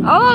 Oh,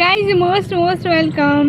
Guys, most welcome.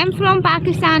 I'm from Pakistan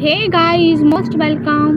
Hey guys, most welcome.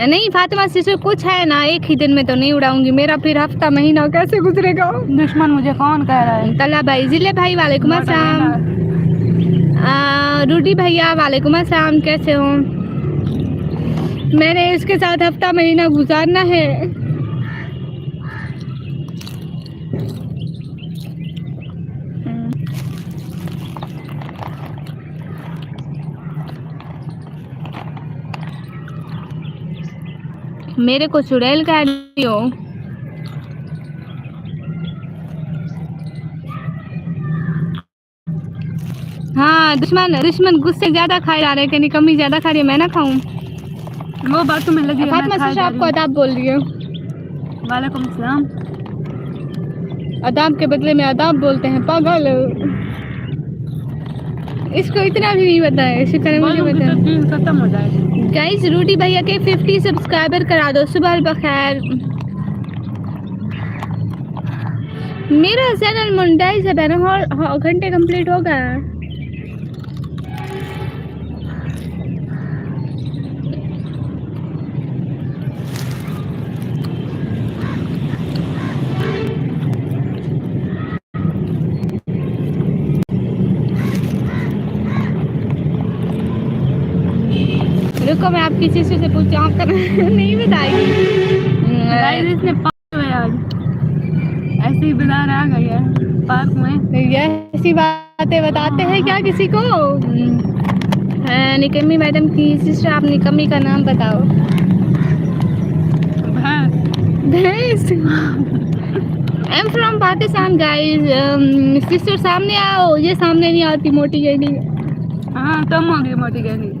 नहीं Fatima sister, कुछ है ना, एक ही दिन में तो नहीं उड़ाऊंगी, मेरा फिर हफ्ता महीना कैसे गुजरेगा। दुश्मन मुझे कौन कह रहा है? तला भाई, जिले भाई वालेकुम अस्सलाम। रूडी भैया वालेकुम अस्सलाम, कैसे हो? मैंने इसके साथ हफ्ता महीना गुजारना है। मेरे को चुड़ैल कह रही हो? हाँ, दुश्मन गुस्से ज्यादा खाए जा रहे हैं, कहीं कमी ज्यादा खा रही है, मैं ना खाऊं। वो बातों में लगी है, फातिमा मैं खा सिस्टर जा आपको रही अदाब बोल रही है। हूँ। वालेकुम सलाम। अदाब के बदले में अदाब बोलते हैं, पागल। इसको इतना भी नहीं पता है, शुक्र है मुझे बोलूंगी पता तो है। दिन खत्म हो जाएगा। गाइस रूडी भैया के 50 सब्सक्राइबर करा दो, सुबह बखैर। मेरा चैनल मोनेटाइज है बहनों, और घंटे कंप्लीट हो गया। रुको मैं आपकी सिस्टर से पूछती हूँ, आपका नहीं बताएगी। गाइस इसने पार्क में आज ऐसे ही बाजार आ गई है पार्क में। ये ऐसी बातें बताते हैं क्या किसी को? निकम्मी मैडम की सिस्टर, आप निकम्मी का नाम बताओ। भैंस। आई am from Pakistan guys. Sister सामने आओ, ये सामने नहीं आती, मोटी गई नहीं। हाँ तुम होगी मोटी गई।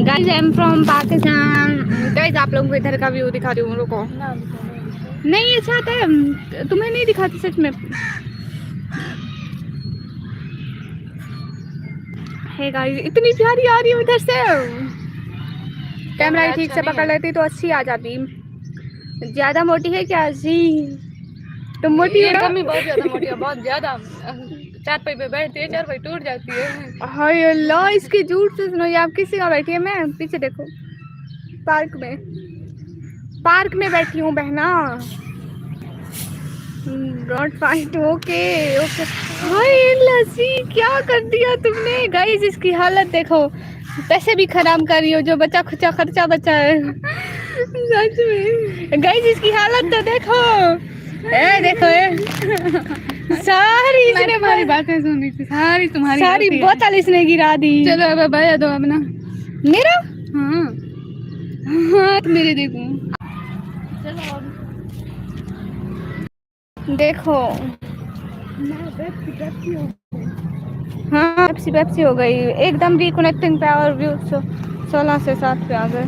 Guys I am from Pakistan. Guys आप लोगों को इधर का व्यू दिखाती हूँ, रुको। नहीं अच्छा आता है, तुम्हें नहीं दिखाती सच में। हे गाइस इतनी प्यारी आ रही है उधर से, कैमरा ही ठीक से पकड़ लेती तो अच्छी आ जाती। ज्यादा मोटी है क्या जी? तुम मोटी हो ना? कमी बहुत ज्यादा मोटी है, बहुत ज्यादा। चार पाई पे बैठती है, चार पाई टूट जाती है। हाय अल्लाह, इसके झूठ से सुनो, ये आप किसी का बैठी है? मैं पीछे देखो, पार्क में बैठी हूँ बहना। Don't fight. Okay okay. Hi Lassi, क्या कर दिया तुमने? गाइस इसकी हालत देखो, पैसे भी खराब कर रही हो, जो बचा खुचा खर्चा बचा है। सच में गाइस इसकी हालत तो देखो, देखो सारी मैंने तुम्हारी बातें सुनी थी, सारी तुम्हारी सारी बोतल इसने गिरा दी। चलो अब भैया दो अपना। मेरा हाँ हाँ तो मेरे देखो। चलो अब देखो, हाँ पेप्सी हो गई एकदम रिकनेक्टिंग पे, और व्यू 16 से 7 पे आ गए।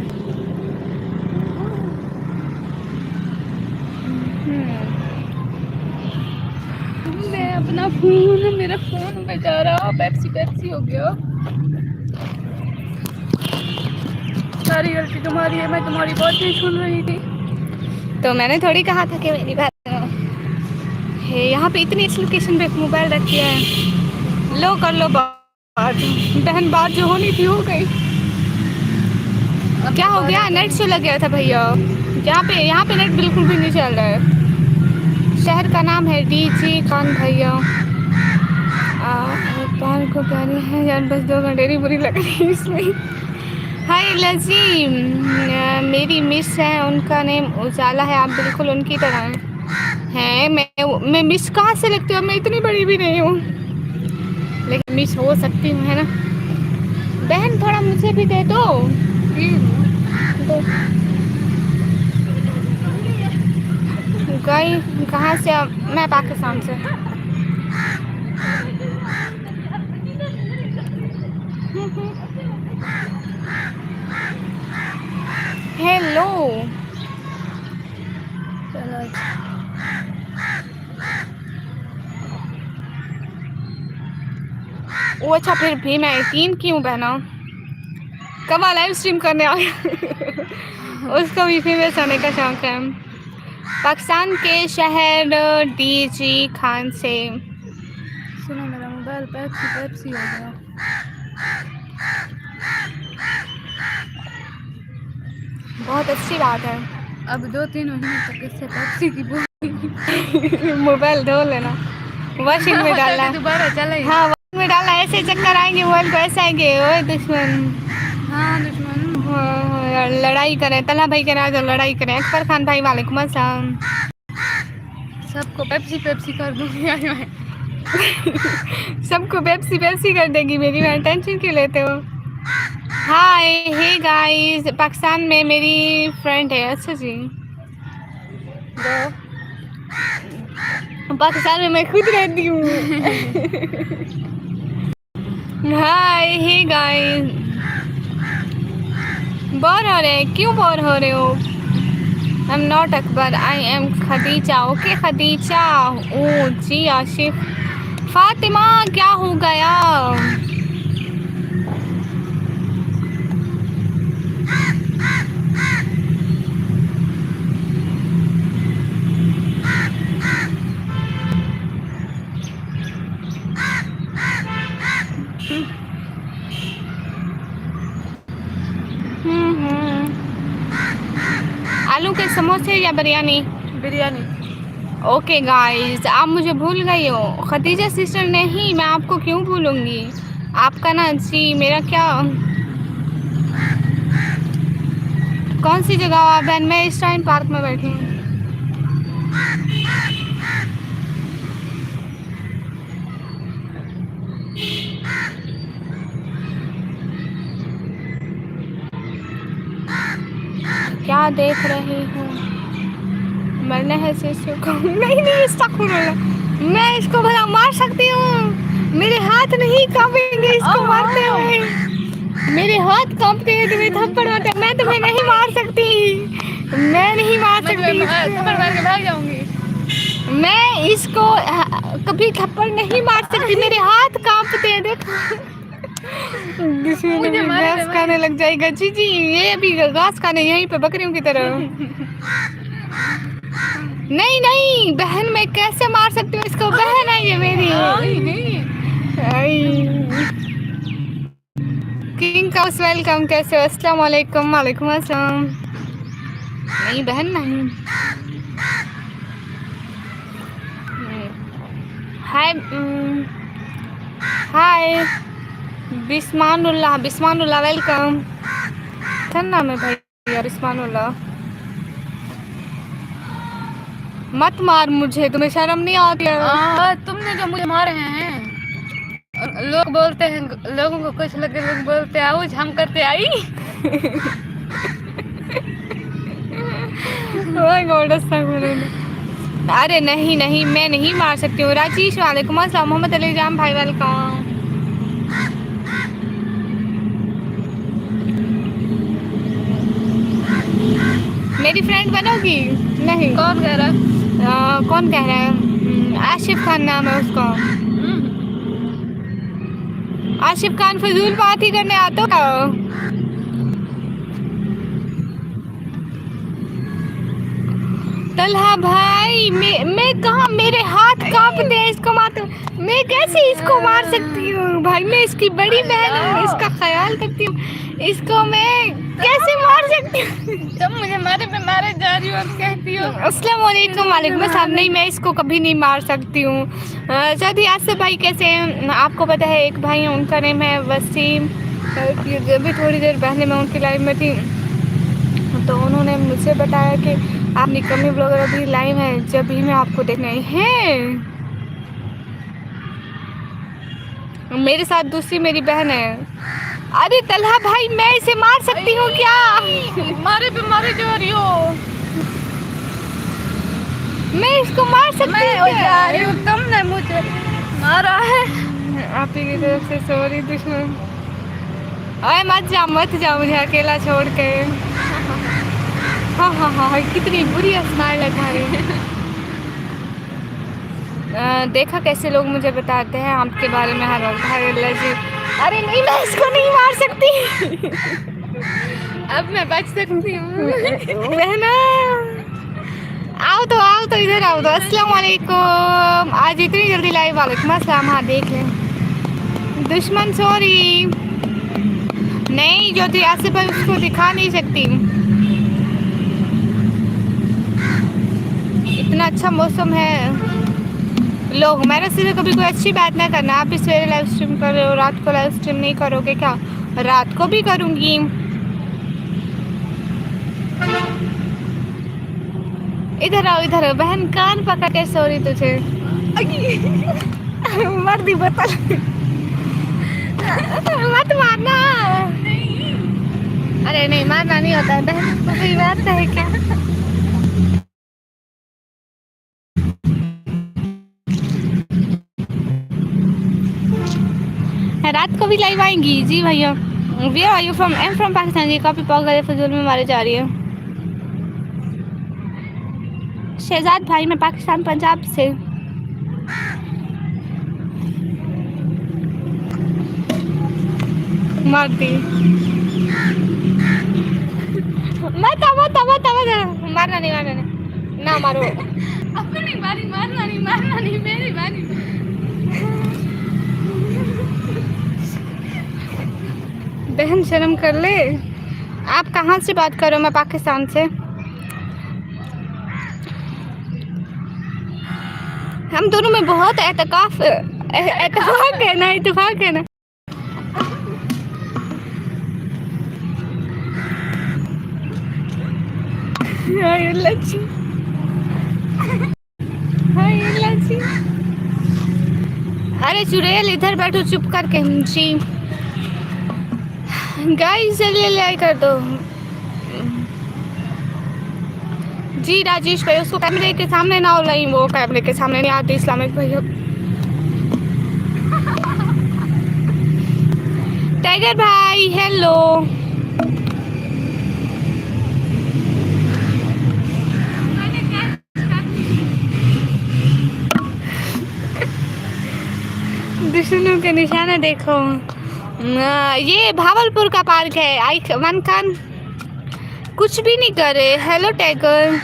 मैं अपना फोन, मेरा फोन बेचारा पेप्सी हो गया। सारी गलती तुम्हारी है, मैं तुम्हारी बात नहीं सुन रही थी। तो मैंने थोड़ी कहा था कि मेरी बात है। यहाँ पे इतनी इस लोकेशन पे मोबाइल रखी है, लो कर लो बात। बहन बात जो होनी थी हो गई। क्या हो गया? नेट से लग गया था भैया। यहाँ पे नेट बिल्कुल भी नहीं चल रहा है। शहर का नाम है डीजी खान भैया। पार को प्यारी है यार, बस 2 घंटे की बुरी लग रही है इसमें। हाय लजी, मेरी मिस है, उनका नेम उजाला है, आप बिल्कुल उनकी तरह हैं। मैं मिस कहाँ से लगती हूँ? मैं इतनी बड़ी भी नहीं हूँ, लेकिन मिस हो सकती हूँ, है ना बहन? थोड़ा मुझे भी दे दो। गई कहाँ से? मैं पाकिस्तान से। हेलो वो अच्छा, फिर भी मैं 3 क्यों बहना? कब लाइव स्ट्रीम करने आ गया उसको भी फेमस होने का शौक है। पाकिस्तान के शहर डीजी खान से। सुनो मेरा मोबाइल पेप्सी हो गया। बहुत अच्छी बात है। अब 2-3 महीने तक इससे पेप्सी की बोतल मोबाइल धो लेना, वॉशिंग में डालना। दोबारा चले। हाँ वॉशिंग में डालना, ऐसे चक्कर आएंगे मोबाइल को, ऐसे आएंगे ओए दुश्मन। हाँ दुश्मन। हाँ, लड़ाई करें, तला भाई के राज लड़ाई करें। अकबर खान भाई वालेकुम अस्सलाम। सबको पेप्सी कर दूंगी आज मैं। सबको पेप्सी कर देगी मेरी बहन, टेंशन क्यों लेते हो। हाय हे गाइस, पाकिस्तान में मेरी फ्रेंड है। अच्छा जी, पाकिस्तान में मैं खुद रहती हूँ। हाय हे गाइस, बोर हो रहे हैं? क्यों बोर हो रहे हो? I am not Akbar, I am Khadija. Okay Khadija. ओ जी आशिफ। फातिमा क्या हो गया? आलू के समोसे या बिरयानी? बिरयानी। ओके गाइस, आप मुझे भूल गई हो। खदीजा सिस्टर नहीं, मैं आपको क्यों भूलूंगी। आपका ना जी, मेरा क्या, कौन सी जगह आप बहन? मैं इस टाइम पार्क में बैठी हूँ। क्या देख रही हूँ? मरना है शिशु को। नहीं नहीं, अस्तगफुरुल्लाह, मैं इसको भला मार सकती हूँ? मेरे हाथ नहीं कांपेंगे इसको मारते हुए। मेरे हाथ कांपते हैं, तुम्हें थप्पड़ मारते। मैं तुम्हें नहीं मार सकती, मैं नहीं मार सकती। थप्पड़ मार के भाग जाऊंगी। मैं इसको कभी थप्पड़ नहीं मार सकती, मेरे हाथ कांपते हैं। देखो घास खाने लग जाएगा। जी जी, ये अभी घास खाने यहीं पे बकरियों की तरह। नहीं नहीं बहन, मैं कैसे मार सकती हूँ इसको? बहन है ये मेरी। किंग काउस वेलकम, कैसे हो? अस्सलाम वालेकुम। वालेकुम अस्सलाम। नहीं बहन नहीं। हाय हाय बिस्मानुल्लाह, बिस्मानुल्लाह वेलकम। ठंडा में भैया बिस्मानुल्लाह। मत मार मुझे, तुम्हें शर्म नहीं आती है? तुमने जो मुझे मारे हैं, लोग बोलते हैं, लोगों को कुछ लगे, लोग बोलते हैं आउज, हम करते आई। अरे नहीं नहीं, मैं नहीं मार सकती हूँ। राजेश वालेकुम अस्सलाम। मोहम्मद अली जाम भाई वेलकम। मेरी फ्रेंड बनोगी? नहीं। कौन कह रहा? कौन कह रहा है? आशिफ खान नाम है उसका। आशिफ खान फजूल बात ही करने आता हो। तलहा भाई, मैं कहाँ, मेरे हाथ कांपते हैं इसको मारते। मैं कैसे इसको मार सकती हूँ भाई? मैं इसकी बड़ी बहन हूँ, इसका ख्याल करती हूँ, इसको मैं कैसे मार सकती हूँ? तुम मुझे मारे पे मारे जा रही हो और कहती हो अस्सलाम वालेकुम। वालेकुम अस्सलाम। नहीं, मैं इसको कभी नहीं मार सकती हूँ। साथी आसिफ भाई कैसे हैं? आपको पता है एक भाई है, उनका नेम है वसीम। अभी थोड़ी देर पहले मैं उनकी लाइव में थी, तो उन्होंने मुझसे बताया कि आप निकम्मी ब्लॉगर अभी लाइव है, जब भी मैं आपको देखना है। मेरे साथ दूसरी मेरी बहन है। अरे तलहा भाई, मैं इसे मार सकती हूँ क्या? मारे पे मारे जा रही हो। मैं इसको मार सकती हूँ? तुमने मुझे मारा है। आप ही की तरफ से सॉरी दुश्मन। अरे मत जाओ मुझे अकेला छोड़ के। हाँ हाँ हाँ, कितनी बुरी स्माइल है तुम्हारी। देखा कैसे लोग मुझे बताते हैं आपके बारे में हर वक्त। अरे नहीं, मैं इसको नहीं मार सकती। अब मैं बच सकती हूँ। बहना आओ तो इधर आओ तो। अस्सलाम वालेकुम। आज इतनी जल्दी लाइव। वालेकुम अस्सलाम। हाँ देख लें। दुश्मन सॉरी नहीं, जो थी आसिफ भाई उसको दिखा नहीं सकती। इतना अच्छा मौसम है। लोग मेरे से कभी कोई अच्छी बात ना करना। आप इस सवेरे लाइव स्ट्रीम कर रहे हो, रात को लाइव स्ट्रीम नहीं करोगे क्या? रात को भी करूँगी। इधर आओ बहन, कान पकड़ के सो रही तुझे। मर दी बोतल। मत मारना। अरे नहीं, मारना नहीं होता है बहन, कोई बात है क्या? रात को भी लाइव आएंगी जी भैया। Where are you from? I am from Pakistan ji. काफी पागल फजूल में मारे जा रही है। शहजाद भाई मैं पाकिस्तान पंजाब से। मारती मत मारना नहीं ना मारो। आपको नहीं मारी, मारना नहीं मेरी बारी। बहन शर्म कर ले। आप कहाँ से बात कर रहे हो? मैं पाकिस्तान से। हम दोनों में बहुत इत्तेफाक है ना, इत्तेफाक है ना। अरे चुड़ैल इधर बैठो चुप करके। जी गाइस जल्दी लाइक कर दो जी। राजेश भाई उसको कैमरे के सामने ना हो रही, वो कैमरे के सामने नहीं आती। इस्लामिक भाई टाइगर भाई हेलो। दुश्मनों के निशाना देखो। ये भावलपुर का पार्क है। आइमन खान कुछ भी नहीं करे। Hello tiger.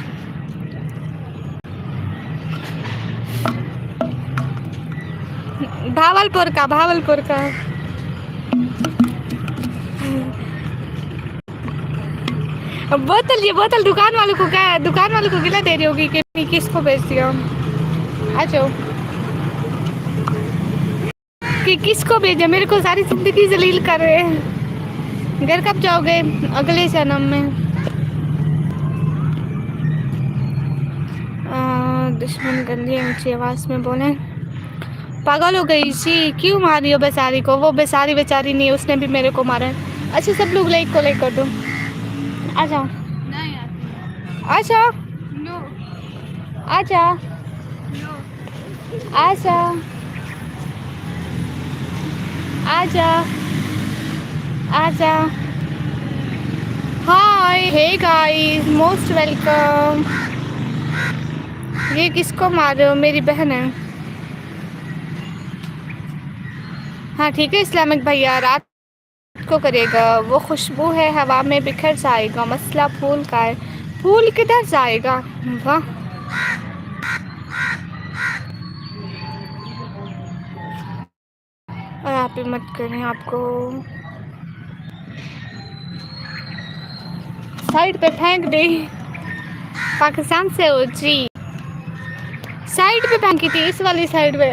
भावलपुर का बोतल, ये बोतल दुकान वालों को क्या है? दुकान वालों को गिला दे रही होगी कि किसको बेच दिया। अच्छा कि किसको भेजा? मेरे को सारी जिंदगी जलील कर रहे हैं। घर कब जाओगे? अगले जन्म में। दुश्मन गंदी ऊंची आवाज में बोले। पागल हो गई जी, क्यों मार रही हो बेचारी को? वो बेचारी बेचारी नहीं, उसने भी मेरे को मारा है। अच्छा सब लोग लाइक को लाइक कर दो। आ जाओ आ जाओ आ जाओ आ जाओ आजा हाय हे गाइस मोस्ट वेलकम। ये किसको मार रहे हो? मेरी बहन है। हाँ ठीक है इस्लामिक भैया, रात को करेगा। वो खुशबू है हवा में बिखर जाएगा। मसला फूल का है, फूल किधर जाएगा? वाह और आप ही मत करें। आपको साइड पे फेंक दे। पाकिस्तान से हो जी? साइड पे फेंकी थी, इस वाली साइड पे।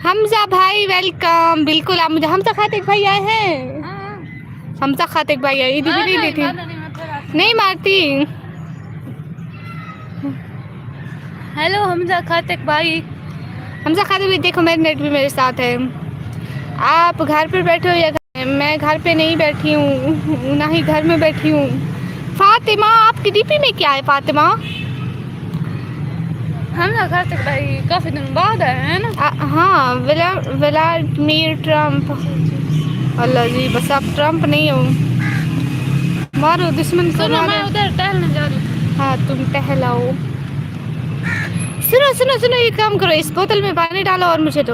हमजा भाई वेलकम। बिल्कुल आप मुझे हमजा खातिक भाई आए हैं। हमजा खातिक भाई आई। ईद भी नहीं देती, नहीं मारती। हेलो हमजा खातिक भाई। हमजा खातिक भाई देखो मेरे नेट भी मेरे साथ है। आप घर पर बैठे हो या घर? मैं घर पे नहीं बैठी हूँ, ना ही घर में बैठी हूँ। फातिमा आपकी डीपी में क्या है फातिमा? हमजा खातिक भाई काफी दिन बाद आए हैं ना। हाँ व्लादिमीर ट्रम्प। अल्लाह जी बस आप ट्रम्प नहीं हो। मारो दुश्मन को। मैं उधर टहलने जा रही हूँ। हाँ तुम टहलाओ। सुनो ये काम करो, इस बोतल में पानी डालो और मुझे दो।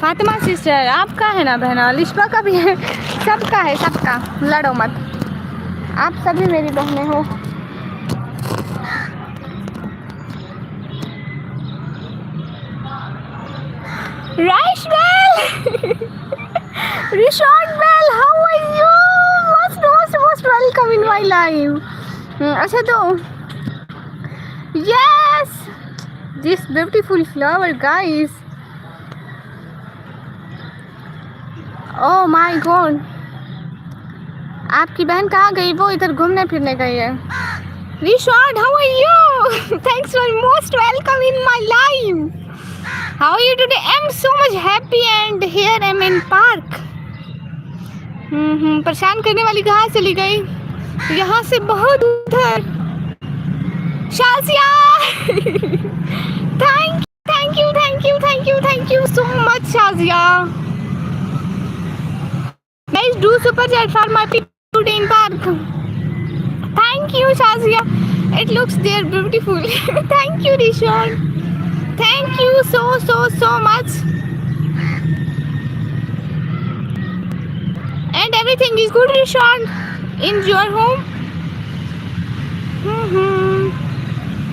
फातिमा सिस्टर आपका है ना बहना, लिशबा का भी है, सबका है, सबका, लड़ो मत, आप सभी मेरी बहनें हो. Raish Bell, Rishad Bell, how are you? Most welcome in my life. अच्छा तो yes, this beautiful flower guys. Oh my God. आपकी बहन कहाँ गई? वो इधर घूमने फिरने गई है. Rishad, how are you? Thanks for most welcome in my life. How are you today? I'm so much happy and here I'm in park. परेशान करने वाली कहाँ चली गई? यहाँ से बहुत उधर. Shazia, thank you so much, Shazia. Guys, do super chat for my people today in park. Thank you, Shazia. It looks they're beautiful. Thank you, Rishon. Thank you so much. And everything is good, Rishon, in your home.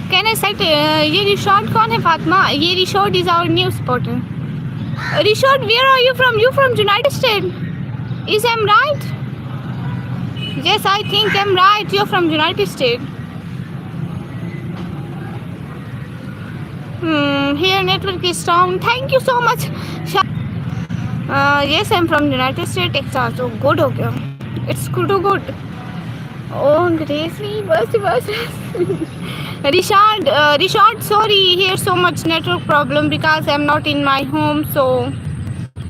Can I say ये Rishon कौन है फातिमा? ये Rishon is our new supporter. Rishon, where are you from? You from United States? Is I'm right? Yes, I think I'm right. You're from United States. Here network is strong. Thank you so much. Yes, I'm from United States, Texas. So good हो गया. It's good. Oh, Gracie, बस. Rishad, sorry, here's so much network problem because I'm not in my home, so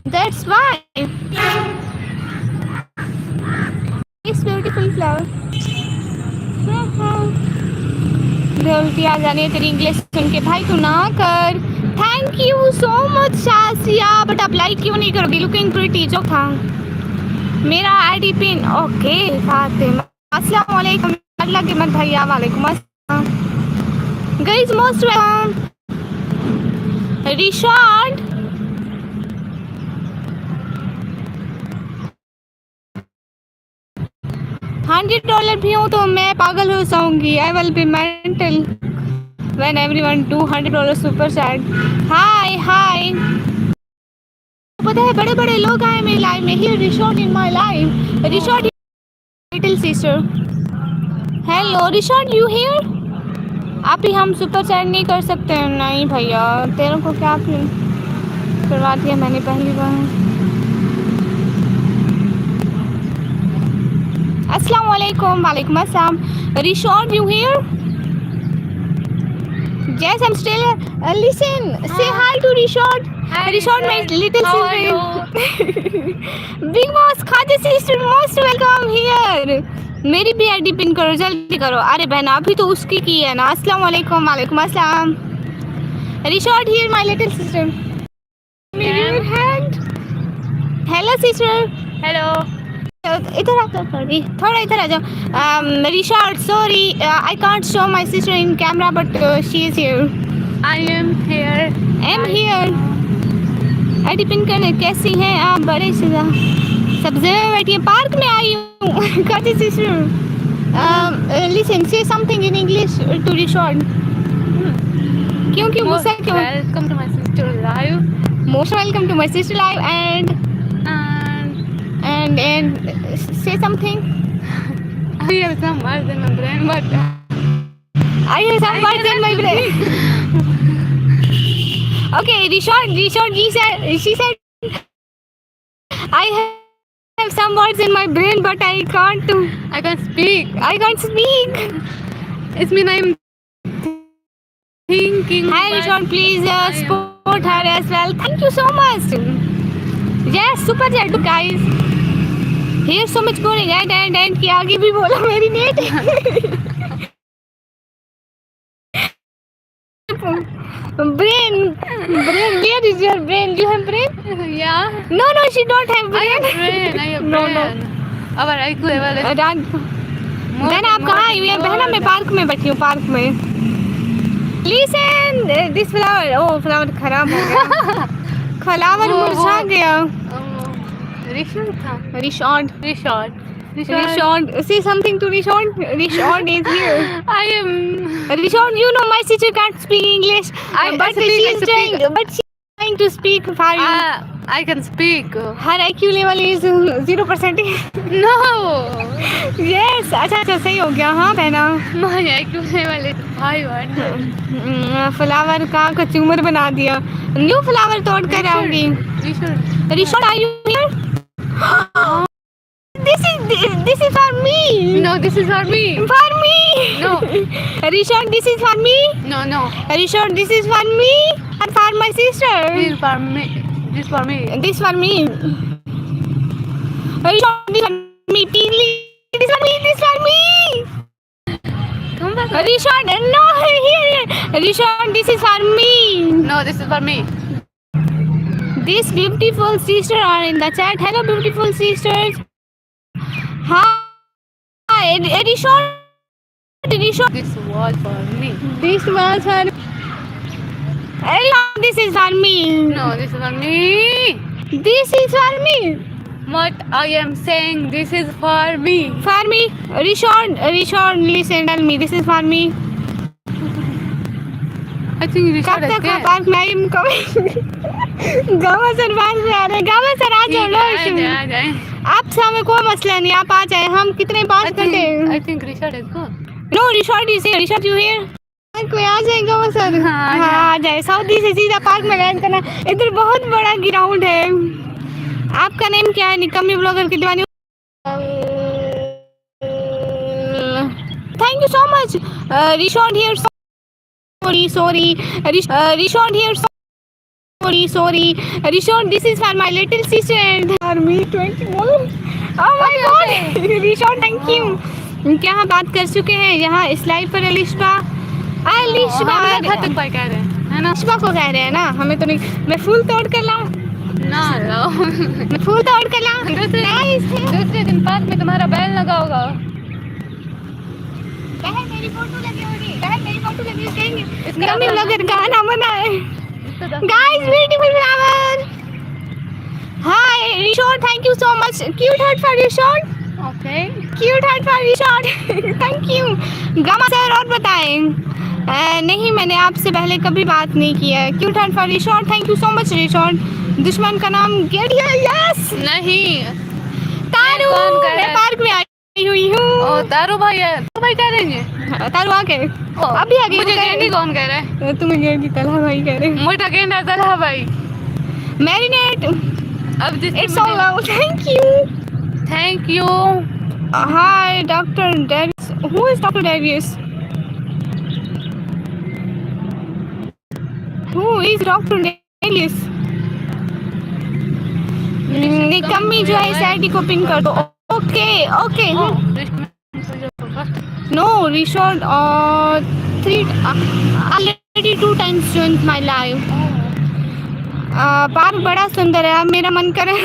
that's why. It's beautiful flower. उल्टी आ जानी है तेरी English सुन के. भाई तू ना कर. Thank you so much Shazia. But आप लाइक क्यों नहीं करोगी? लुकिंग प्रिटी जो था. मेरा आईडी पिन ओके. फातिमा अस्सलाम वालेकुम. अल्लाह के मत भैया. वालेकुम अस्सलाम. Guys most welcome. रिशाद $100 भी हूँ तो मैं पागल हो जाऊंगी. I will be mental when everyone do $100 super chat. Hi. पता है बड़े बड़े लोग आए मेरी लाइफ में. Here Rishard in my life. Rishard little sister. Hello Rishard, you here? आप ही हम सुपर चैट नहीं कर सकते हैं? नहीं भैया, तेरे को क्या करवा दिया मैंने पहली बार. Assalamu alaikum. Walaikum assalam. Rishad, you here? Yes, I'm still. Listen, say hi to Rishad. Hi, Rishad, my little How are sister. Big boss, Khaja sister, most welcome here. मेरी भी आईडी पिन करो, जल्दी करो. अरे बहन अभी तो उसकी की है ना. अस्सलाम वालेकुम. वालेकुम अस्सलाम. Rishad here, my little sister. Your hand. Hello sister. Hello. इधर आ थोड़ा इधर आ जाओ. Rishard sorry I can't show my sister in camera but she is here. I am here. I am here. ID pin करने. कैसी हैं आप? बड़े से सब जगह बैठी हैं. पार्क में आई हूँ. Cutie sister. Listen say something in English to Rishard. क्यों गुस्सा क्यों? Welcome to my sister live. Most welcome to my sister live and say something. I have some words in my brain, but I have some words in my brain. Okay, Rishad, she said, I have some words in my brain, but I can't speak. I can't speak. It means I'm thinking. Hi Rishad, please support her as well. Thank you so much. Yes, super chat guys. Here's so much going and कि आगे भी बोलो मेरी net. brain, where is your brain? You have brain? Yeah. No, she don't have I brain. have brain. I have No. Our IQ level is बहन आप कहाँ आई हुई हैं? बहन मैं पार्क में बैठी हूँ. पार्क में. Listen, this flower. Oh, flower खराब हो गया. फ्लावर मुरझा गया. रिशॉर्ट था. Rishod. रिशॉर्ट. Rishod. Say something to Rishod. Rishod is here. I am. Rishod, you know my sister can't speak English, but she's trying to speak for you. I can speak. Her IQ level is 0%. No. Yes. अच्छा सही हो गया. हाँ बहना. My IQ level is 500. Flower का कचूमर बना दिया. New flower तोड़ कर आऊंगी. Rishod, are you here? This is for me. No, this is for me. For me. No. Rishod, this is for me. No. Rishod, this is for me and for my sister. This for me. This for me. This for me. Rishod, this for me. Please, this for me. This for me. Come back. Rishod, no, here. Rishod, this is for me. No, this is for me. These beautiful sisters are in the chat. Hello, beautiful sisters. Hi, Rishod. This was for me. This was for. This is for me. No, this is for me. This is for me. What I am saying, this is for me. For me. Rishod, listen, tell me. This is for me. I think Rishod कब is तक there. Park में आई हम कभी गावा sir park में आ रहे हैं. गावा सर आ जाओ. आ जाए. आपसे हमें कोई मसला नहीं. आप आ जाए. हम कितने 5 घंटे. I think Rishod is good. No, Rishod is here. Rishod, you here? कोई आ जाएगा वो सर. हाँ, आ जाए. साउदी से सीधा पार्क में लैंड करना. इधर बहुत बड़ा ग्राउंड है. आपका नेम क्या है? निकम्मी ब्लॉगर की दीवानी. Thank you so much. Rishod here. Sorry. Rishod here. Sorry. Rishod, this is for my little sister. For me 21. Oh my God. Rishod, thank you. क्या हम बात कर चुके हैं यहाँ इस लाइव पर. अलिशबा खत्म भाई कह रहे हैं, है ना? अलिशबा को कह रहे हैं ना. हमें तो नहीं. मैं फूल तोड़ कर लाऊं. ना लाओ. मैं फूल तोड़ कर लाऊं. दूसरे दिन पार्क में तुम्हारा बैल लगा होगा. बहन मेरी फोटो लगी होगी. निकम्मी ब्लॉगर गाना बनाए. Guys, beautiful flower. Hi, Rishod, thank you so much. Cute heart for Rishod. Okay. Cute heart for Rishod. Thank you. Gamma sir और बताएं. नहीं, मैंने आपसे पहले कभी बात नहीं की है. Cute heart for Rishod. Thank you so much, Rishod. दुश्मन का नाम गेडिया. Yes. नहीं. तारू. मैं पार्क में आई हुई हूँ. ओ तारू भाई है. तो भाई कह रहे हैं. तारू आ गए. अभी आ गए. मुझे गेंडी कौन कह रहा है? तुम्हें गेंडी तलहा भाई कह रहे हैं. मोटा गेंडा तलहा भाई. मैरिनेट. अब It's all out. Thank you. Thank you. Hi, Dr. Darius. Who is Dr. Darius? Who is Dr. Darius? निकम्मी जो है इस आईडी को पिन कर दो. Okay. No, Rishod already 2 times joined my live. Park बड़ा सुंदर है. अब मेरा मन कर रहा है.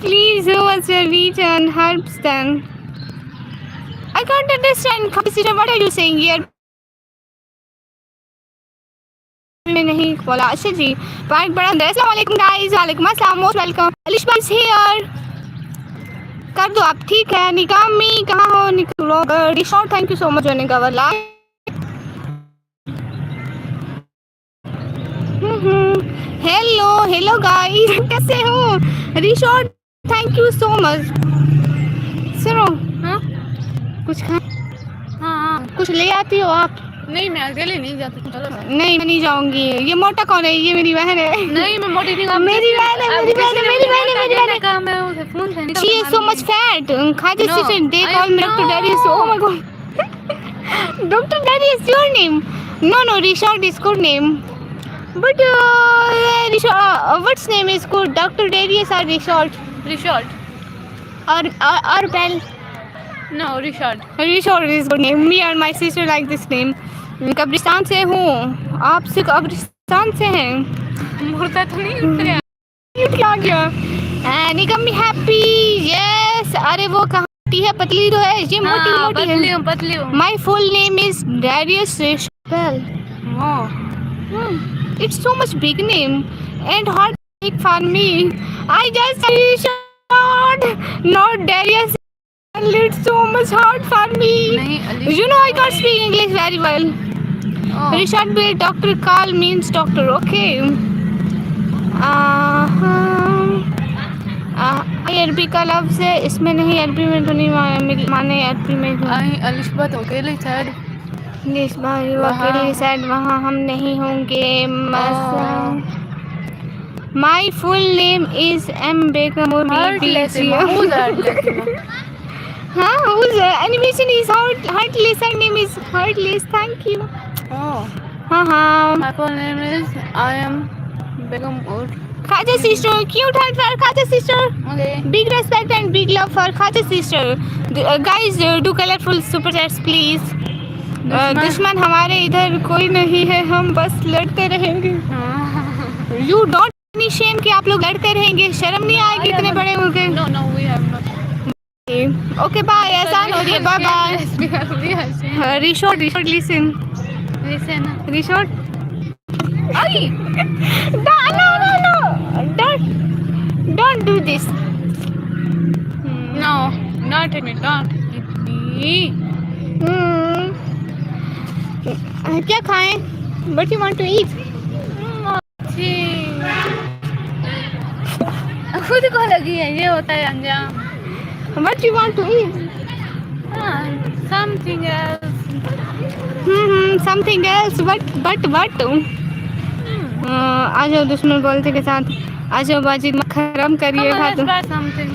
Please show us your reach and helps them. I can't understand. What are you saying here? नहीं बोला. अच्छा जी, पार्क बड़ा सुंदर है. अस्सलाम वालेकुम गाइस. वालेकुम अस्सलाम. Most welcome. Alishba is here. कर दो आप. ठीक है. निकामी कहाँ हो? निकलो. Rishard, thank you so much joining our live. Hello guys. कैसे हो? Rishard, thank you so much. सुनो. हाँ कुछ खा. हाँ. कुछ ले आती हो आप? नहीं, मैं अकेले नहीं जाती. चलो. नहीं, मैं नहीं जाऊंगी. ये मोटा कौन है? ये मेरी बहन है. नहीं, मैं मोटी नहीं. मेरी बहन है. काम है उसे फोन से. She is so much fat. Khaja No, sister, they I call me know. Dr. Darius. Oh my God. Dr. Darius, your name? No, Rishod is good name. But Rishod, what's name is good? Dr. Darius or Rishod? Rishod. Or Bell? No, Rishod. Rishod is good name. Me and my sister like this name. कब्रिस्तान से हूँ. आप से कब्रिस्तान से हैं? मुर्दा तो नहीं उतरे. क्या गया? निकम्मी हैप्पी. यस. अरे वो कहाँ है? पतली तो है. ये मोटी है. पतली हूँ. My full name is Darius Rishbel. It's so much big name and hard like for me. I just shot not Darius. It's so much hard for me. नहीं You know I can't speak English very well. Richard Bill, Dr. Carl means doctor. Okay. अरबी का लफ्ज़ है इसमें नहीं, अरबी में तो नहीं माने, अरबी में अलिशबत अकेले said वकील said वहाँ हम नहीं होंगे. My full name is M. Begum or whose animation is Heartless. Her name is Heartless. Thank you. My full name is I am Begum or Khaja sister, cute heart for Khaja sister. okay. Big respect and big love for Khaja sister. Guys, do colorful super chats please. दुश्मन हमारे इधर कोई नहीं है, हम बस लड़ते रहेंगे. You don't any shame कि आप लोग लड़ते रहेंगे, शर्म नहीं आएगी इतने बड़े हो गए. No, we have not. Okay, bye. आसान हो रही है. Bye bye. Yes, we have. Reshort, listen. Reshort. Ay! No. Don't do this. No, not hit me. Don't hit me. क्या खाएं? What you want to eat? खुद को लगी है, ये होता है अंजाम. What you want to eat? Something else. Something else. What? आ जाओ दुश्मन बोलते के साथ. आ जाओ बाजी मत खराब करिए. Let's buy something.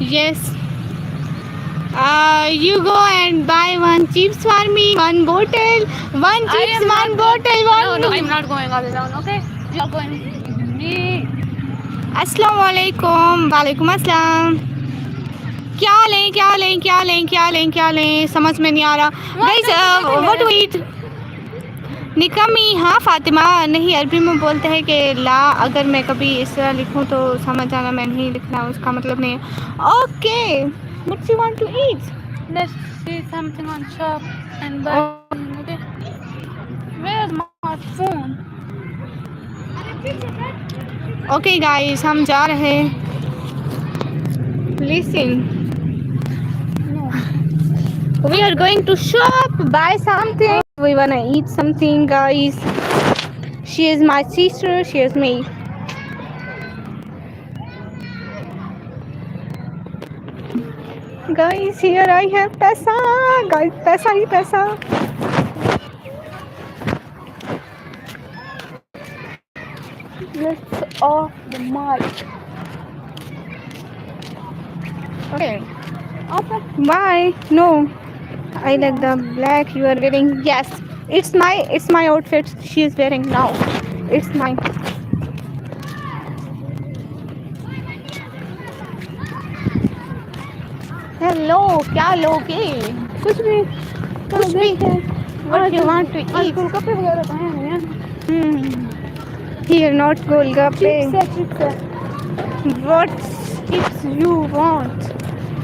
Yes. You go and buy one chips for me, one bottle, one chips, one bottle, one. No, I'm not going all alone. Okay, you're going with me. अस्सलाम वालेकुम. वालेकुम अस्सलाम. क्या लें समझ में नहीं आ रहा. Guys, what to eat? निकमी. हाँ फातिमा, नहीं अरबी में बोलते हैं कि ला, अगर मैं कभी इस तरह लिखूं तो समझ आना मैं नहीं लिखना, उसका मतलब नहीं है. Okay, what you want to eat? Let's see something on shop and buy. Okay. Where's my phone? Okay guys, हम जा रहे हैं. Listen. We are going to shop, buy something. We wanna eat something, guys. She is my sister. She is me. Guys, here I have paisa. Guys, paisa. Let's off the mic. Okay. Why? No. I like the black you are wearing. Yes, it's my outfit she is wearing now. It's mine. Hello, क्या लोगे? कुछ भी. What you want to eat? गोलगप्पे वगैरह खाए हैं. Here not golgappe. Chips. What chips you want?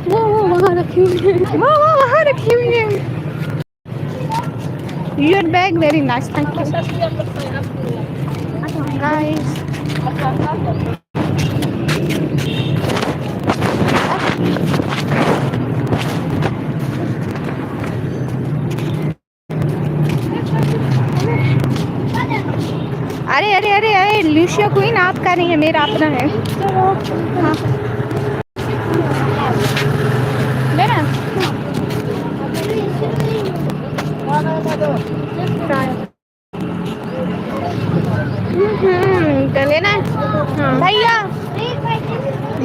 वो वहाँ रखी हुई है. वहाँ रखी हुई है. Your bag very nice. Thank you. Guys. अरे लूशिया क्वीन आपका नहीं है, मेरा अपना है. हाँ. लेना. तो लेना है.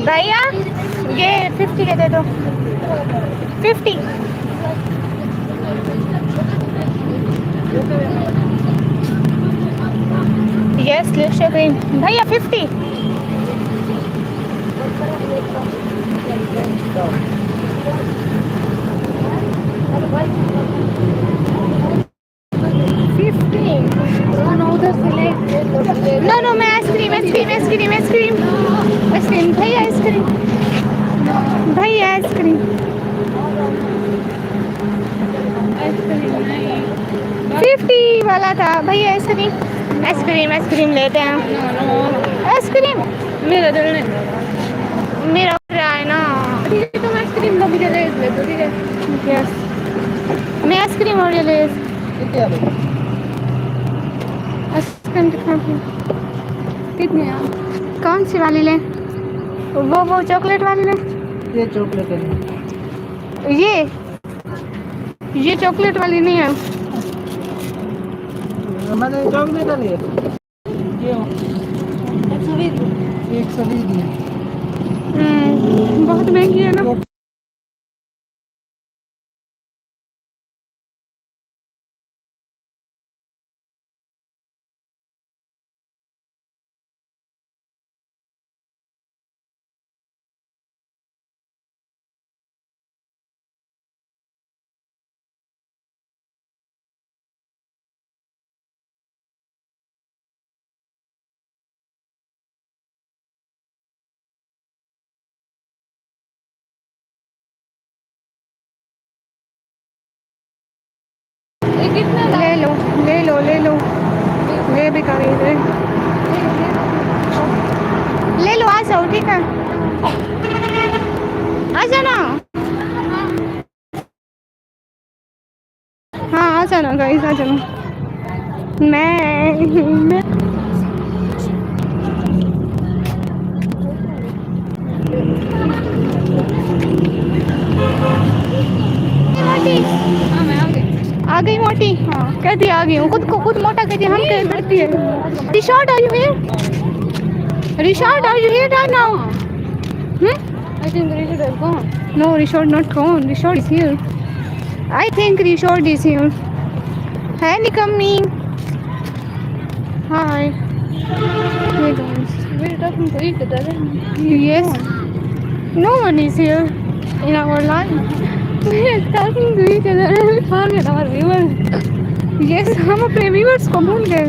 भैया ये 50 के दे दो. 50. Yes, Lucia Green. भैया 50. No, मैं आइसक्रीम. भैया आइसक्रीम. 50 वाला था भैया आइसक्रीम. आइसक्रीम लेते हैं आइसक्रीम मेरा दिल नहीं कर रहा। मेरा उठ रहा है ना ठीक है तुम आइसक्रीम का मुझे ले ले तो ठीक है यस मैं आइसक्रीम और ये लेस आइसक्रीम कितने हैं कौन सी वाली ले वो चॉकलेट वाली ले ये चॉकलेट है ये चॉकलेट वाली नहीं है मैंने चॉकलेट ली है ये 120 दी है बहुत महंगी है ना ये कितने का ले लो ले भी कर रही ले लो आ जाओ ठीक है आ जाना हाँ आ जाना गाइस आ जाना मैं मोटी हाँ मैं आ गई आ गई मोटी हाँ कहती आ गई हूँ खुद को खुद मोटा कहती हम कह करती है Rishard are you here Rishard are you here right now I think the result is gone. no Rishod not gone Rishod is here I think Rishod is here hi Nikami hi hey guys We're talking to each other. yes no one is here in our life We're talking to each other and we forget our viewers. yes हम अपने viewers को भूल गए